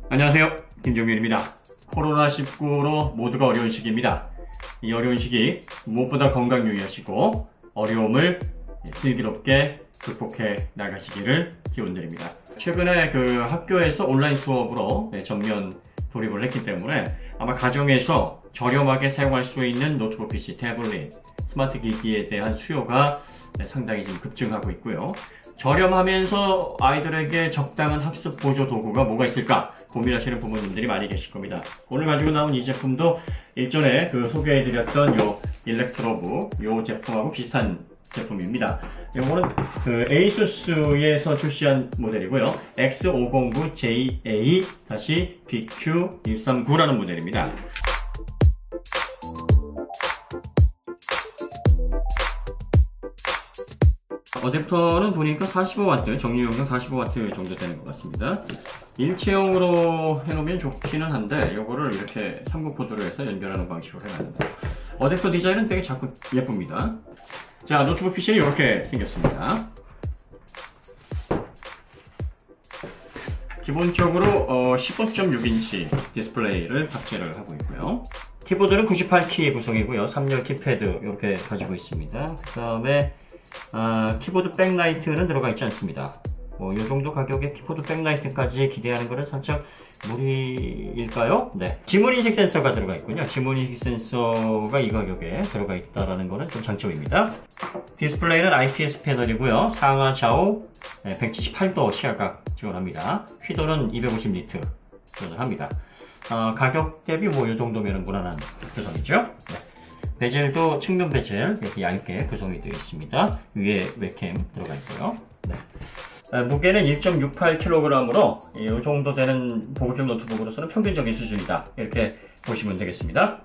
안녕하세요, 김종민입니다. 코로나19로 모두가 어려운 시기입니다. 이 어려운 시기 무엇보다 건강 유의하시고 어려움을 슬기롭게 극복해 나가시기를 기원드립니다. 최근에 학교에서 온라인 수업으로 전면 돌입을 했기 때문에 아마 가정에서 저렴하게 사용할 수 있는 노트북 PC, 태블릿, 스마트 기기에 대한 수요가 상당히 지금 급증하고 있고요. 저렴하면서 아이들에게 적당한 학습 보조 도구가 뭐가 있을까 고민하시는 부모님들이 많이 계실 겁니다. 오늘 가지고 나온 이 제품도 일전에 소개해드렸던 요 일렉트로북 요 제품하고 비슷한 제품입니다. 이거는 에이수스에서 출시한 모델이고요. X509JA-BQ139라는 모델입니다. 어댑터는 보니까 45W, 정류용량 45W 정도 되는 것 같습니다. 일체형으로 해놓으면 좋기는 한데 이거를 이렇게 3구 포드로 해서 연결하는 방식으로 해놨는데 어댑터 디자인은 되게 자꾸 예쁩니다. 자, 노트북 PC는 이렇게 생겼습니다. 기본적으로 15.6인치 디스플레이를 탑재를 하고 있고요. 키보드는 98키 구성이고요. 3열 키패드 이렇게 가지고 있습니다. 그 다음에 키보드 백라이트는 들어가 있지 않습니다. 이 정도 가격에 키보드 백라이트까지 기대하는 것은 살짝 무리일까요? 네. 지문인식 센서가 들어가 있군요. 지문인식 센서가 이 가격에 들어가 있다는 것은 좀 장점입니다. 디스플레이는 IPS 패널이고요. 상하 좌우 178도 시야각 지원합니다. 휘도는 250니트 지원합니다. 가격 대비 이 정도면 무난한 구성이죠. 네. 베젤도 측면 베젤 이렇게 얇게 구성이 되어 있습니다. 위에 웹캠 들어가 있고요. 네. 무게는 1.68kg으로 이 정도 되는 보급형 노트북으로서는 평균적인 수준이다. 이렇게 보시면 되겠습니다.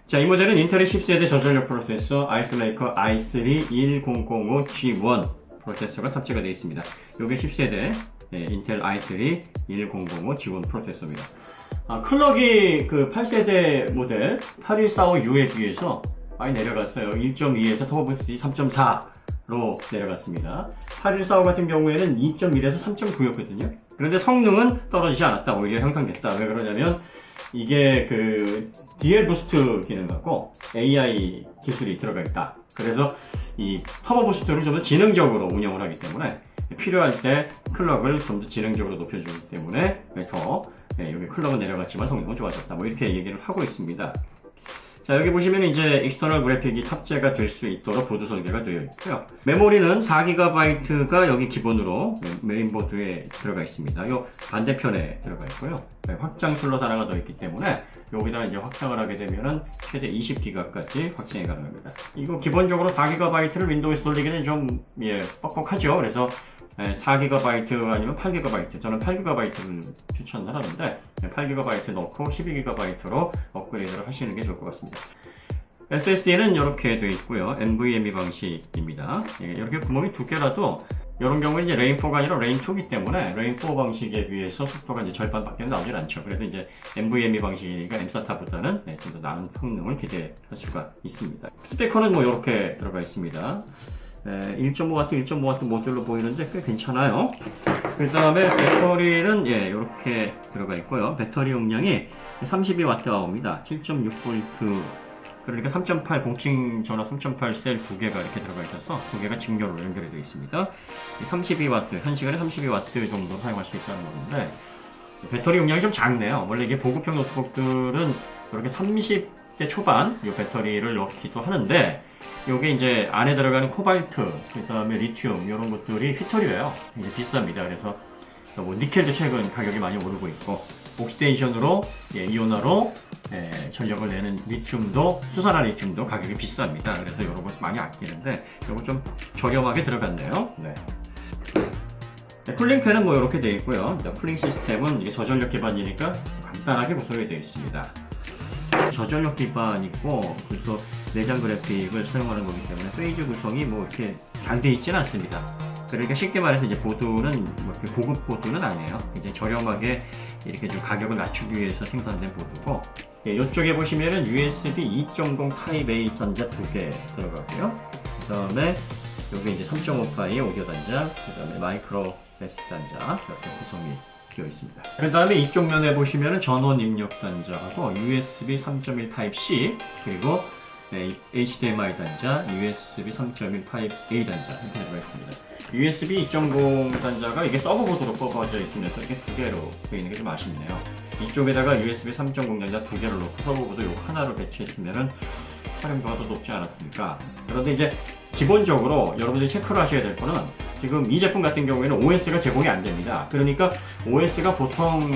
자, 이 모델은 인텔의 10세대 저전력 프로세서 아이스레이커 i3-10005G1 프로세서가 탑재가 되어 있습니다. 이게 10세대 인텔 i3 1005G1 프로세서입니다. 클럭이 8세대 모델 8145U에 비해서 많이 내려갔어요. 1.2에서 터보부스트 3.4로 내려갔습니다. 8145 같은 경우에는 2.1에서 3.9였거든요. 그런데 성능은 떨어지지 않았다. 오히려 향상됐다. 왜 그러냐면 이게 DL 부스트 기능하고 AI 기술이 들어가 있다. 그래서 이 터보 부스트를 좀 더 지능적으로 운영을 하기 때문에 필요할 때 클럭을 좀 더 지능적으로 높여주기 때문에 여기 클럭은 내려갔지만 성능은 좋아졌다. 이렇게 얘기를 하고 있습니다. 자, 여기 보시면 이제 익스터널 그래픽이 탑재가 될 수 있도록 보드 설계가 되어 있고요. 메모리는 4GB가 여기 기본으로 메인보드에 들어가 있습니다. 요 반대편에 들어가 있고요. 확장 슬롯 하나가 더 있기 때문에 여기다가 이제 확장을 하게 되면은 최대 20GB까지 확장이 가능합니다. 이거 기본적으로 4GB를 윈도우에서 돌리기는 좀 뻑뻑하죠. 그래서 4GB 아니면 8GB, 저는 8GB를 추천을 하는데 8GB 넣고 12GB로 업그레이드를 하시는 게 좋을 것 같습니다. SSD는 이렇게 되어 있고요. NVMe 방식입니다. 이렇게 구멍이 두 개라도 이런 경우에 이제 레인4가 아니라 레인2이기 때문에 레인4 방식에 비해서 속도가 이제 절반밖에 나오질 않죠. 그래서 이제 NVMe 방식이니까 M4타보다는 좀 더 나은 성능을 기대할 수가 있습니다. 스피커는 이렇게 들어가 있습니다. 1.5W, 1.5W 모듈로 보이는데 꽤 괜찮아요. 그 다음에 배터리는 이렇게 들어가 있고요. 배터리 용량이 32Wh입니다. 7.6V, 그러니까 3.8 공칭 전압 3.8 셀 두 개가 이렇게 들어가 있어서 두 개가 직렬로 연결이 되어 있습니다. 32W, 한 시간에 32W 정도 사용할 수 있다는 건데 배터리 용량이 좀 작네요. 원래 이게 보급형 노트북들은 이렇게 30대 초반 이 배터리를 넣기도 하는데 요게 이제 안에 들어가는 코발트, 그 다음에 리튬 이런 것들이 휘털이에요. 이제 비쌉니다. 그래서 니켈도 최근 가격이 많이 오르고 있고 옥시데이션으로 이온화로 전력을 내는 리튬도, 수산화 리튬도 가격이 비쌉니다. 그래서 이런 것 많이 아끼는데 요거 좀 저렴하게 들어갔네요. 쿨링팬은 이렇게 되어 있고요. 쿨링 시스템은 이게 저전력 기반이니까 간단하게 구성이 되어 있습니다. 저전력 기반이고 그래서 내장 그래픽을 사용하는 거기 때문에 페이지 구성이 이렇게 잘 되어 있지는 않습니다. 그러니까 쉽게 말해서 이제 보드는 이렇게 고급 보드는 아니에요. 이제 저렴하게 이렇게 좀 가격을 낮추기 위해서 생산된 보드고, 이쪽에 보시면은 USB 2.0 타입 A 전자 2개 들어가고요. 그 다음에 여기 이제 3.5파이 오디오 단자, 그 다음에 마이크로 SD 단자 이렇게 구성이 되어 있습니다. 그 다음에 이쪽 면에 보시면은 전원 입력 단자하고 USB 3.1 Type-C 그리고 HDMI 단자, USB 3.1 Type-A 단자 이렇게 들어가 있습니다. USB 2.0 단자가 이게 서브보드로 뽑아져 있으면서 이렇게 두 개로 되어 있는 게 좀 아쉽네요. 이쪽에다가 USB 3.0 단자 두 개를 놓고 서브보드 요 하나로 배치했으면은 활용도가 더 높지 않았습니까? 그런데 이제 기본적으로 여러분들이 체크를 하셔야 될 거는 지금 이 제품 같은 경우에는 OS가 제공이 안 됩니다. 그러니까 OS가 보통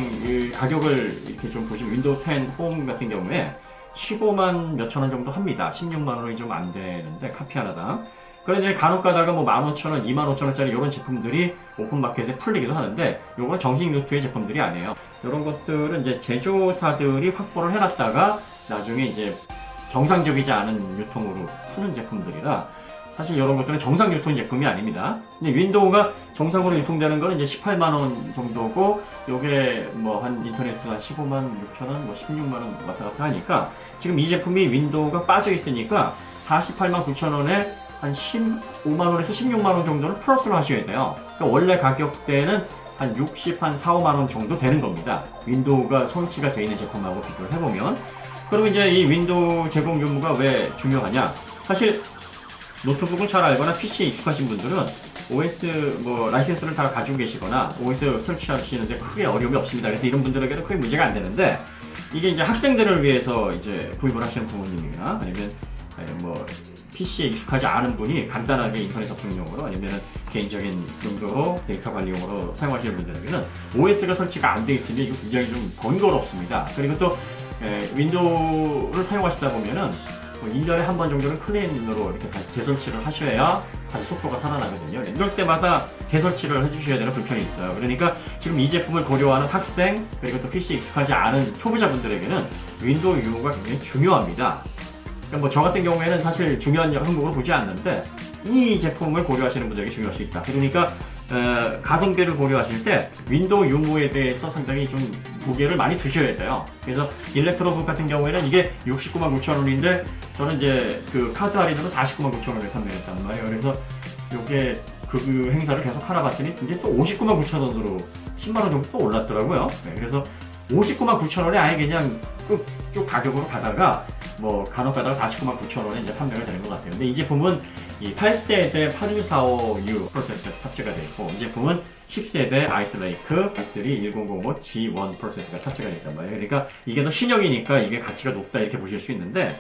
가격을 이렇게 좀 보시면 윈도우 10 홈 같은 경우에 15만 몇천 원 정도 합니다. 16만 원이 좀 안 되는데 카피 하나당. 그런데 간혹 가다가 뭐 15,000원, 25,000원짜리 이런 제품들이 오픈마켓에 풀리기도 하는데 요건 정식 루트의 제품들이 아니에요. 이런 것들은 이제 제조사들이 확보를 해놨다가 나중에 이제 정상적이지 않은 유통으로 푸는 제품들이라 사실 이런 것들은 정상 유통 제품이 아닙니다. 근데 윈도우가 정상으로 유통되는 거는 이제 18만원 정도고 요게 뭐 한 인터넷에서 한 15만 6천원, 뭐 16만원 왔다 갔다 하니까 지금 이 제품이 윈도우가 빠져 있으니까 48만 9천원에 한 15만원에서 16만원 정도는 플러스로 하셔야 돼요. 그러니까 원래 가격대는 한 60, 한 4, 5만원 정도 되는 겁니다. 윈도우가 설치가 되어 있는 제품하고 비교를 해보면. 그럼 이제 이 윈도우 제공 유무가 왜 중요하냐? 사실 노트북을 잘 알거나 PC에 익숙하신 분들은 OS 뭐 라이센스를 다 가지고 계시거나 OS 설치하시는데 크게 어려움이 없습니다. 그래서 이런 분들에게는 크게 문제가 안 되는데 이게 이제 학생들을 위해서 이제 구입을 하시는 부모님이나 아니면 뭐 PC에 익숙하지 않은 분이 간단하게 인터넷 접속용으로 아니면 개인적인 용도로 데이터 관리용으로 사용하시는 분들에게는 OS가 설치가 안 돼 있으면 이거 굉장히 좀 번거롭습니다. 그리고 또 윈도우를 사용하시다 보면은 1년에 한 번 정도는 클린으로 이렇게 다시 재설치를 하셔야 다시 속도가 살아나거든요. 이럴 때마다 재설치를 해주셔야 되는 불편이 있어요. 그러니까 지금 이 제품을 고려하는 학생 그리고 또 PC에 익숙하지 않은 초보자분들에게는 윈도우 유무가 굉장히 중요합니다. 그러니까 뭐 저 같은 경우에는 사실 중요한 항목을 보지 않는데 이 제품을 고려하시는 분들에게 중요할 수 있다. 그러니까 가성비를 고려하실 때 윈도우 유무에 대해서 상당히 좀 무게를 많이 두셔야 돼요. 그래서 일렉트로북 같은 경우에는 이게 69만 9천 원인데 저는 이제 그 카드 할인으로 49만 9천 원에 판매했단 말이에요. 그래서 이게 그 행사를 계속 하나 봤더니 이제 또 59만 9천 원으로 10만 원 정도 또 올랐더라고요. 그래서 59만 9천 원에 아예 그냥 쭉 가격으로 가다가 뭐 간혹 가다가 49만 9천 원에 이제 판매가 되는 것 같아요. 근데 이 제품은 이 8세대 8145U 프로세서가 탑재가 되어 있고 이 제품은 10세대 아이스레이크 i3 1005 G1 프로세서가 탑재가 되어 있단 말이에요. 그러니까 이게 더 신형이니까 이게 가치가 높다 이렇게 보실 수 있는데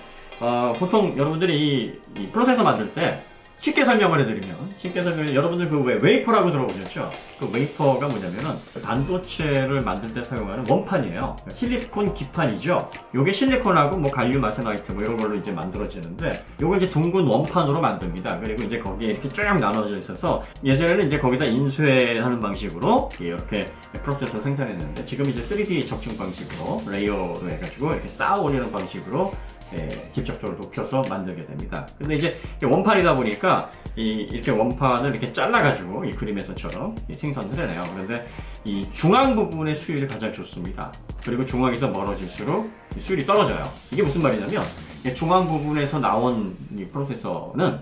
보통 여러분들이 이 프로세서 만들 때 쉽게 설명을 해드리면 여러분들 그 웨이퍼라고 들어보셨죠? 그 웨이퍼가 뭐냐면은 반도체를 만들 때 사용하는 원판이에요. 실리콘 기판이죠. 요게 실리콘하고 뭐 갈륨 아세나이트 뭐 이런 걸로 이제 만들어지는데 요걸 이제 둥근 원판으로 만듭니다. 그리고 이제 거기에 이렇게 쫙 나눠져 있어서 예전에는 이제 거기다 인쇄하는 방식으로 이렇게 프로세서 생산했는데 지금 이제 3D 적중 방식으로 레이어로 해가지고 이렇게 쌓아 올리는 방식으로 직접적으로 높여서 만들게 됩니다. 근데 이제 원판이다 보니까 이렇게 원판을 이렇게 잘라가지고 이 그림에서처럼 생선을 해내요. 그런데 이 중앙 부분의 수율이 가장 좋습니다. 그리고 중앙에서 멀어질수록 수율이 떨어져요. 이게 무슨 말이냐면 중앙 부분에서 나온 이 프로세서는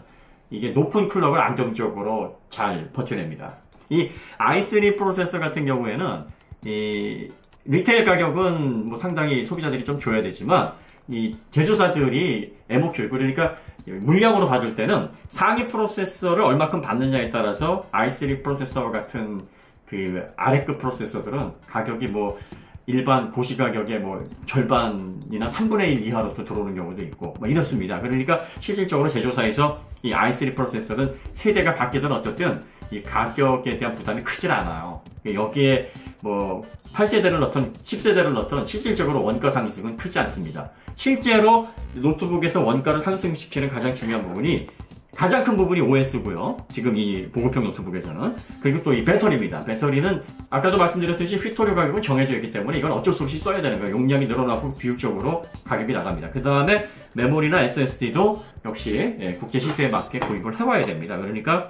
이게 높은 클럭을 안정적으로 잘 버텨냅니다. 이 i3 프로세서 같은 경우에는 이 리테일 가격은 뭐 상당히 소비자들이 좀 줘야 되지만 이 제조사들이 MOQ 그러니까 물량으로 받을 때는 상위 프로세서를 얼마큼 받느냐에 따라서 i3 프로세서 같은 그 아래급 프로세서들은 가격이 뭐 일반 고시 가격의 뭐 절반이나 3분의 1 이하로 또 들어오는 경우도 있고 뭐 이렇습니다. 그러니까 실질적으로 제조사에서 이 i3 프로세서는 세대가 바뀌든 어쨌든 이 가격에 대한 부담이 크질 않아요. 여기에 뭐 8세대를 넣던 10세대를 넣던 실질적으로 원가 상승은 크지 않습니다. 실제로 노트북에서 원가를 상승시키는 가장 중요한 부분이 가장 큰 부분이 OS고요. 지금 이 보급형 노트북에서는. 그리고 또 이 배터리입니다. 배터리는 아까도 말씀드렸듯이 휘토류 가격은 정해져 있기 때문에 이건 어쩔 수 없이 써야 되는 거예요. 용량이 늘어나고 비율적으로 가격이 나갑니다. 그 다음에 메모리나 SSD도 역시 국제 시세에 맞게 구입을 해와야 됩니다. 그러니까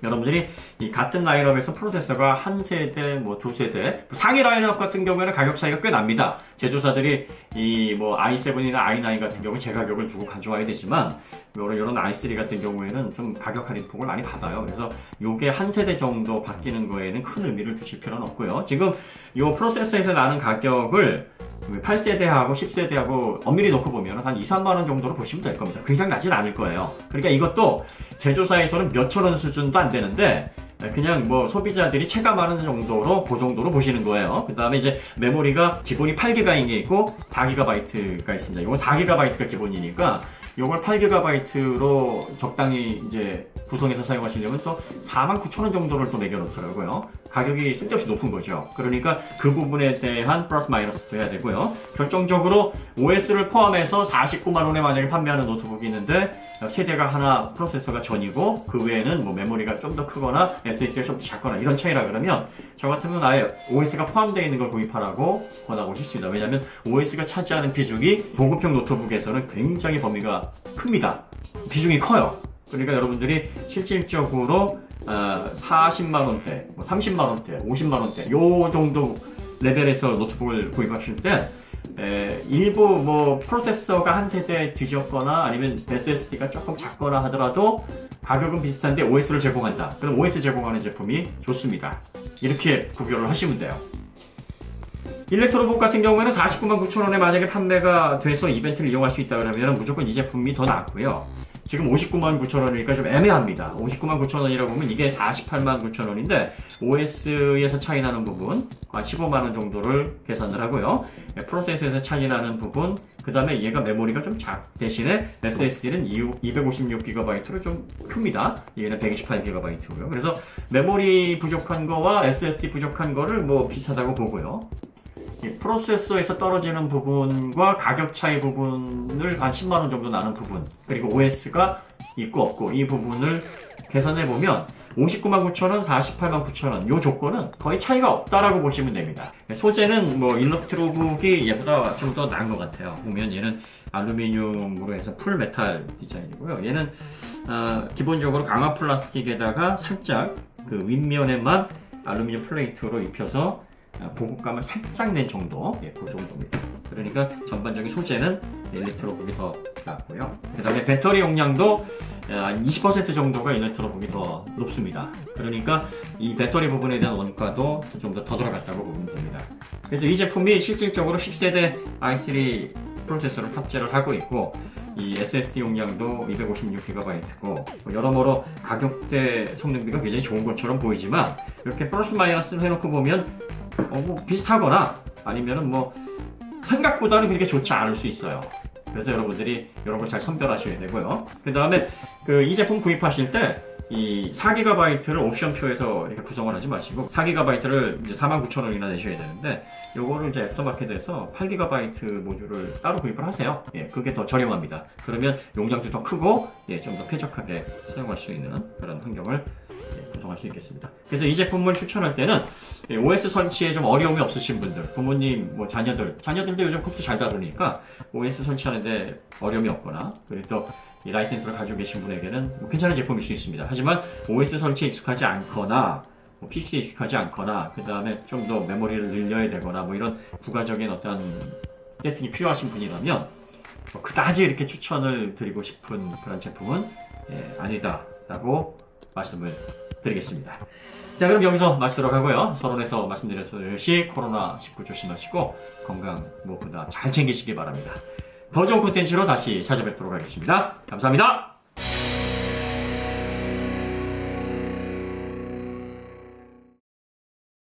여러분들이 이 같은 라인업에서 프로세서가 한 세대, 뭐 두 세대, 상위 라인업 같은 경우에는 가격 차이가 꽤 납니다. 제조사들이 이 뭐 i7이나 i9 같은 경우 제 가격을 주고 가져와야 되지만 이런 i3 같은 경우에는 좀 가격 할인폭을 많이 받아요. 그래서 요게 한 세대 정도 바뀌는 거에는 큰 의미를 두실 필요는 없고요. 지금 요 프로세서에서 나는 가격을 8세대하고 10세대하고 엄밀히 놓고 보면 한 2, 3만 원 정도로 보시면 될 겁니다. 그 이상 나진 않을 거예요. 그러니까 이것도 제조사에서는 몇천 원 수준도 안 되는데 그냥 뭐 소비자들이 체감하는 정도로 그 정도로 보시는 거예요. 그 다음에 이제 메모리가 기본이 8GB인 게 있고 4GB가 있습니다. 이건 4GB가 기본이니까 이걸 8GB로 적당히 이제 구성해서 사용하시려면 또 49,000원 정도를 또 매겨놓더라고요. 가격이 쓸데없이 높은 거죠. 그러니까 그 부분에 대한 플러스 마이너스도 해야 되고요. 결정적으로 OS를 포함해서 49만 원에 만약에 판매하는 노트북이 있는데 세대가 하나 프로세서가 전이고 그 외에는 뭐 메모리가 좀 더 크거나 SSD가 좀 더 작거나 이런 차이라 그러면 저 같으면 아예 OS가 포함되어 있는 걸 구입하라고 권하고 싶습니다. 왜냐하면 OS가 차지하는 비중이 고급형 노트북에서는 굉장히 범위가 큽니다. 비중이 커요. 그러니까 여러분들이 실질적으로 40만원대, 30만원대, 50만원대 요 정도 레벨에서 노트북을 구입하실 때 일부 뭐 프로세서가 한 세대 뒤졌거나 아니면 SSD가 조금 작거나 하더라도 가격은 비슷한데 OS를 제공한다. 그럼 OS 제공하는 제품이 좋습니다. 이렇게 구별을 하시면 돼요. 일렉트로북 같은 경우에는 49만 9천원에 만약에 판매가 돼서 이벤트를 이용할 수 있다 그러면 무조건 이 제품이 더 낫고요. 지금 59만 9천원이니까 좀 애매합니다. 59만 9천원이라고 보면 이게 48만 9천원인데 OS에서 차이 나는 부분 한 15만원 정도를 계산을 하고요. 프로세서에서 차이 나는 부분 그 다음에 얘가 메모리가 좀 대신에 SSD는 256GB로 좀 큽니다. 얘는 128GB고요. 그래서 메모리 부족한 거와 SSD 부족한 거를 뭐 비슷하다고 보고요. 프로세서에서 떨어지는 부분과 가격 차이 부분을 한 10만원 정도 나는 부분 그리고 OS가 있고 없고 이 부분을 계산해보면 59만 9천원, 48만 9천원 이 조건은 거의 차이가 없다라고 보시면 됩니다. 소재는 뭐 일렉트로북이 얘보다 좀 더 나은 것 같아요. 보면 얘는 알루미늄으로 해서 풀 메탈 디자인이고요. 얘는 기본적으로 강화 플라스틱에다가 살짝 그 윗면에만 알루미늄 플레이트로 입혀서 보급감을 살짝 낸 정도, 그 정도입니다. 그러니까 전반적인 소재는 일렉트로북이 더 낫고요. 그 다음에 배터리 용량도 20% 정도가 일렉트로북이 더 높습니다. 그러니까 이 배터리 부분에 대한 원가도 좀 더 들어갔다고 보면 됩니다. 그래서 이 제품이 실질적으로 10세대 i3 프로세서를 탑재를 하고 있고 이 SSD 용량도 256GB고 여러모로 가격대 성능비가 굉장히 좋은 것처럼 보이지만 이렇게 플러스 마이너스를 해놓고 보면 뭐 비슷하거나 아니면은 뭐 생각보다는 그렇게 좋지 않을 수 있어요. 그래서 여러분들이 이런 걸 잘 선별하셔야 되고요. 그 다음에 이 제품 구입하실 때 이 4GB를 옵션표에서 이렇게 구성을 하지 마시고 4GB를 이제 49,000원이나 내셔야 되는데 요거를 이제 애프터마켓에서 8GB 모듈을 따로 구입을 하세요. 그게 더 저렴합니다. 그러면 용량도 더 크고 좀 더 쾌적하게 사용할 수 있는 그런 환경을 구성할 수 있겠습니다. 그래서 이 제품을 추천할 때는 OS 설치에 좀 어려움이 없으신 분들, 부모님, 뭐 자녀들도 요즘 컴퓨터 잘 다루니까 OS 설치하는데 어려움이 없거나 그리고 또 이 라이센스를 가지고 계신 분에게는 뭐 괜찮은 제품일 수 있습니다. 하지만 OS 설치에 익숙하지 않거나 뭐 PC에 익숙하지 않거나 그 다음에 좀 더 메모리를 늘려야 되거나 뭐 이런 부가적인 어떤 세팅이 필요하신 분이라면 뭐 그다지 이렇게 추천을 드리고 싶은 그런 제품은 아니다 라고 말씀을 드리겠습니다. 자, 그럼 여기서 마치도록 하고요. 서론에서 말씀드렸듯이 코로나19 조심하시고 건강 무엇보다 잘 챙기시기 바랍니다. 더 좋은 콘텐츠로 다시 찾아뵙도록 하겠습니다. 감사합니다.